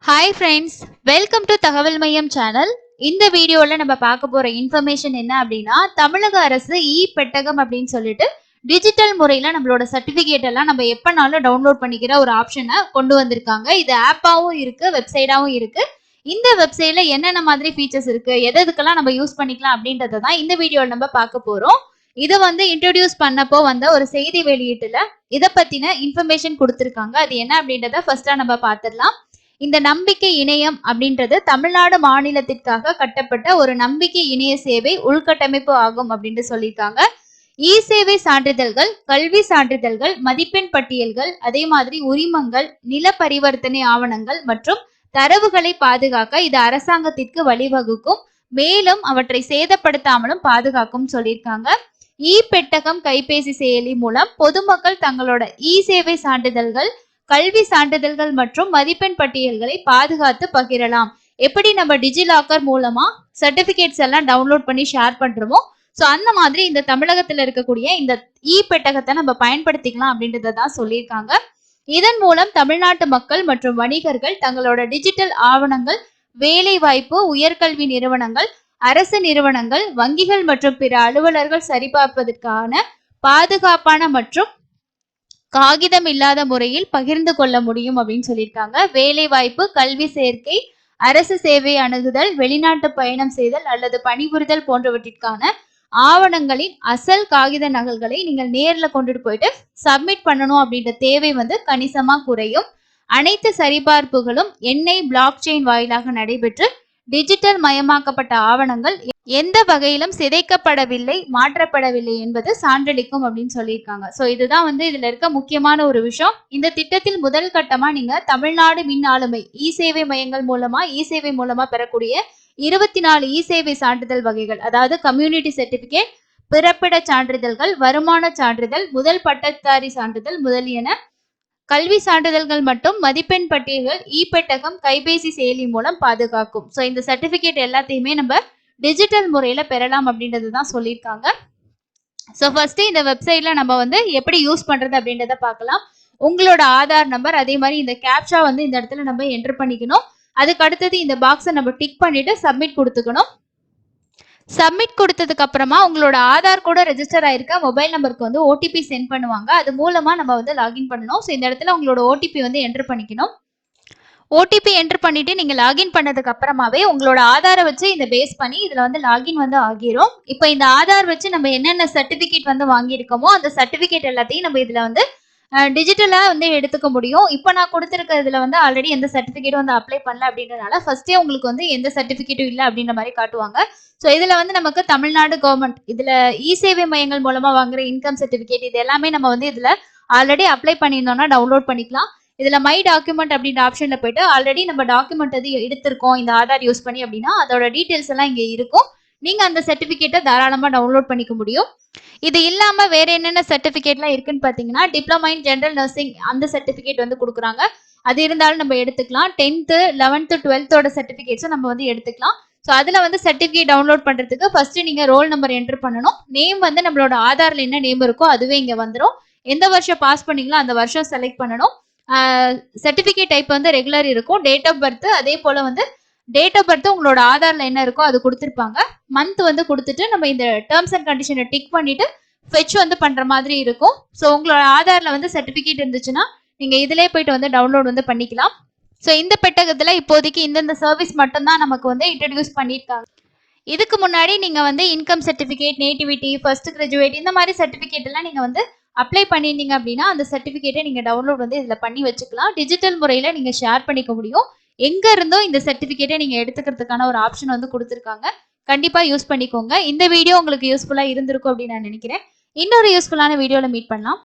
Hi friends, welcome to Thagaval maiyam channel. இந்த வீடியோல நம்ம பார்க்க போற இன்ஃபர்மேஷன் என்ன அப்படின்னா தமிழக அரசு e-pettagam அப்படின்னு சொல்லிட்டு டிஜிட்டல் முறையில நம்மளோட சர்டிபிகேட் எல்லாம் நம்ம எப்பனாலும் டவுன்லோட் பண்ணிக்கிற ஒரு ஆப்ஷனை கொண்டு வந்திருக்காங்க. இது ஆப்பாவும் இருக்கு, வெப்சைட்டாவும் இருக்கு. இந்த வெப்சைட்ல என்னென்ன மாதிரி ஃபீச்சர்ஸ் இருக்கு, எதுக்கெல்லாம் நம்ம யூஸ் பண்ணிக்கலாம் அப்படின்றத தான் இந்த வீடியோல நம்ம பார்க்க போறோம். இதை இன்ட்ரோடியூஸ் பண்ணப்போ வந்த ஒரு செய்தி வெளியீட்டுல இதை பத்தின இன்ஃபர்மேஷன் கொடுத்திருக்காங்க. அது என்ன அப்படின்றத ஃபர்ஸ்டா நம்ம பார்த்துடலாம். இந்த நம்பிக்கை இணையம் அப்படின்றது தமிழ்நாடு மாநிலத்திற்காக கட்டப்பட்ட ஒரு நம்பிக்கை இணைய சேவை உள்கட்டமைப்பு ஆகும் அப்படின்னு சொல்லியிருக்காங்க. இ சேவை சான்றிதழ்கள், கல்வி சான்றிதழ்கள், மதிப்பெண் பட்டியல்கள், அதே மாதிரி உரிமங்கள், நில பரிவர்த்தனை ஆவணங்கள் மற்றும் தரவுகளை பாதுகாக்க இது அரசாங்கத்திற்கு வழிவகுக்கும். மேலும் அவற்றை சேதப்படுத்தாமலும் பாதுகாக்கும் சொல்லியிருக்காங்க. இ பெட்டகம் கைபேசி செயலி மூலம் பொதுமக்கள் தங்களோட இ சேவை சான்றிதழ்கள், கல்வி சான்றிதழ்கள் மற்றும் மதிப்பெண் பட்டியல்களை பாதுகாத்து பகிரலாம். எப்படி நம்ம டிஜிலாக்கர் மூலமா சர்டிபிகேட்ஸ் எல்லாம் டவுன்லோட் பண்ணி ஷேர் பண்றோமோ, ஸோ அந்த மாதிரி இந்த தமிழகத்துல இருக்கக்கூடிய இந்த இ பெட்டகத்தை நம்ம பயன்படுத்திக்கலாம் அப்படின்றத தான் சொல்லியிருக்காங்க. இதன் மூலம் தமிழ்நாட்டு மக்கள் மற்றும் வணிகர்கள் தங்களோட டிஜிட்டல் ஆவணங்கள், வேலை வாய்ப்பு, உயர்கல்வி நிறுவனங்கள், அரசு நிறுவனங்கள், வங்கிகள் மற்றும் பிற அலுவலர்கள் சரிபார்ப்பதற்கான பாதுகாப்பான மற்றும் காகிதம் இல்லாத முறையில் பகிர்ந்து கொள்ள முடியும் அப்படின்னு சொல்லியிருக்காங்க. வேலை வாய்ப்பு, கல்வி சேர்க்கை, அரசு சேவை அணுகுதல், வெளிநாட்டு பயணம் செய்தல் அல்லது பணிபுரிதல் போன்றவற்றிற்கான ஆவணங்களின் அசல் காகித நகல்களை நீங்கள் நேர்ல கொண்டுட்டு போயிட்டு சப்மிட் பண்ணணும் அப்படின்ற தேவை கணிசமா குறையும். அனைத்து சரிபார்ப்புகளும் எண்ணெய் பிளாக் செயின் வாயிலாக நடைபெற்று டிஜிட்டல் மயமாக்கப்பட்ட ஆவணங்கள் எந்த வகையிலும் சிதைக்கப்படவில்லை, மாற்றப்படவில்லை என்பது சான்றளிக்கும் அப்படின்னு சொல்லியிருக்காங்க. ஸோ இதுதான் இதுல இருக்க முக்கியமான ஒரு விஷயம். இந்த திட்டத்தில் முதல் கட்டமா நீங்க தமிழ்நாடு மின் ஆளுமை இ சேவை மையங்கள் மூலமா பெறக்கூடிய 24 இ சேவை சான்றிதழ் வகைகள், அதாவது கம்யூனிட்டி சர்டிபிகேட், பிறப்பிட சான்றிதழ்கள், வருமான சான்றிதழ், முதல் பட்டதாரி சான்றிதழ் முதலியன, கல்வி சான்றிதழ்கள் மற்றும் மதிப்பெண் பட்டியல்கள் இ பெட்டகம் கைபேசி செயலி மூலம் பாதுகாக்கும். ஸோ இந்த சர்டிபிகேட் எல்லாத்தையுமே நம்ம டிஜிட்டல் முறையில பெறலாம் அப்படின்றது தான் சொல்லியிருக்காங்க. ஸோ ஃபர்ஸ்ட் இந்த வெப்சைட்ல நம்ம எப்படி யூஸ் பண்றது அப்படின்றத பார்க்கலாம். உங்களோட ஆதார் நம்பர், அதே மாதிரி இந்த கேப்சா இந்த இடத்துல நம்ம என்டர் பண்ணிக்கணும். அதுக்கு அடுத்தது இந்த பாக்ஸை நம்ம டிக் பண்ணிட்டு சப்மிட் கொடுத்துக்கணும். சப்மிட் கொடுத்ததுக்கு அப்புறமா உங்களோட ஆதார் கூட ரெஜிஸ்டர் ஆயிருக்க மொபைல் நம்பருக்கு ஓடிபி சென்ட் பண்ணுவாங்க. அது மூலமா நம்ம லாகின் பண்ணணும். ஸோ இந்த இடத்துல உங்களோட ஓடிபி என்டர் பண்ணிக்கணும். ஓடிபி என்டர் பண்ணிட்டு நீங்க லாகின் பண்ணதுக்கு அப்புறமாவே உங்களோட ஆதாரை வச்சு இந்த பேஸ் பண்ணி இதுல லாகின் ஆகிரும். இப்போ இந்த ஆதார் வச்சு நம்ம என்னென்ன சர்டிபிகேட் வாங்கியிருக்கோமோ அந்த சர்டிபிகேட் எல்லாத்தையும் நம்ம இதுல டிஜிட்டலா எடுத்துக்க முடியும். இப்போ நான் கொடுத்துருக்கிறதுல ஆல்ரெடி எந்த சர்டிபிகேட்டும் அப்ளை பண்ணல அப்படின்றனால ஃபர்ஸ்டே உங்களுக்கு எந்த சர்டிபிகேட்டும் இல்லை அப்படின்ற மாதிரி காட்டுவாங்க. ஸோ இதுல நமக்கு தமிழ்நாடு கவர்மெண்ட் இதுல இ சேவை மையங்கள் மூலமா வாங்குற இன்கம் சர்டிபிகேட் இது எல்லாமே நம்ம இதுல ஆல்ரெடி அப்ளை பண்ணியிருந்தோம்னா டவுன்லோட் பண்ணிக்கலாம். இதுல மை டாக்குமெண்ட் அப்படின்ற ஆப்ஷன்ல போயிட்டு ஆல்ரெடி நம்ம டாக்குமெண்ட் எது எடுத்திருக்கோம் இந்த ஆதார் யூஸ் பண்ணி அப்படின்னா அதோட டீடைல்ஸ் எல்லாம் இங்க இருக்கும். நீங்க அந்த சர்டிபிகேட்டை தாராளமா டவுன்லோட் பண்ணிக்க முடியும். இது இல்லாம வேற என்னென்ன சர்டிபிகேட்லாம் இருக்குன்னு பாத்தீங்கன்னா டிப்ளமா இன் ஜெனரல் நர்சிங் அந்த சர்டிபிகேட் கொடுக்குறாங்க. அது இருந்தாலும் நம்ம எடுத்துக்கலாம். 10th 11th 12th சர்டிபிகேட்ஸும் நம்ம எடுத்துக்கலாம். ஸோ அதுல சர்டிபிகேட் டவுன்லோட் பண்றதுக்கு ஃபர்ஸ்ட் நீங்க ரோல் நம்பர் என்டர் பண்ணணும். நேம் நம்மளோட ஆதார்ல என்ன நேம் இருக்கோ அதுவே இங்க வந்துடும். எந்த வருஷம் பாஸ் பண்ணீங்களோ அந்த வருஷம் செலக்ட் பண்ணணும். சர்டிபிகேட் டைப் ரெகுலர் இருக்கும். டேட் ஆஃப் பர்த், அதே போல டேட் ஆஃப் பர்த் உங்களோட ஆதார்ல என்ன இருக்கோ அது கொடுத்துருப்பாங்க. மந்த் கொடுத்துட்டு நம்ம இந்த டேர்ம்ஸ் அண்ட் கண்டிஷனை டிக் பண்ணிட்டு ஃபெச் பண்ற மாதிரி இருக்கும். ஸோ உங்களோட ஆதார்ல சர்டிபிகேட் இருந்துச்சுன்னா நீங்க இதுலயே போயிட்டு டவுன்லோட் பண்ணிக்கலாம். ஸோ இந்த பெட்டகத்துல இப்போதைக்கு இந்தந்த சர்வீஸ் மட்டும்தான் நமக்கு இன்ட்ரடியூஸ் பண்ணியிருக்காங்க. இதுக்கு முன்னாடி நீங்க income certificate, nativity, first graduate இந்த மாதிரி சர்டிபிகேட் எல்லாம் நீங்க அப்ளை பண்ணிருந்தீங்க அப்படின்னா அந்த சர்டிபிகேட்டை நீங்க டவுன்லோட் இதுல பண்ணி வச்சுக்கலாம். டிஜிட்டல் முறையில நீங்க ஷேர் பண்ணிக்க முடியும். எங்க இருந்தோ இந்த சர்டிபிகேட்டை நீங்க எடுத்துக்கிறதுக்கான ஒரு ஆப்ஷன் கொடுத்துருக்காங்க. கண்டிப்பா யூஸ் பண்ணிக்கோங்க. இந்த வீடியோ உங்களுக்கு யூஸ்ஃபுல்லா இருந்திருக்கும் அப்படின்னு நான் நினைக்கிறேன். இன்னொரு யூஸ்ஃபுல்லான வீடியோல மீட் பண்ணலாம்.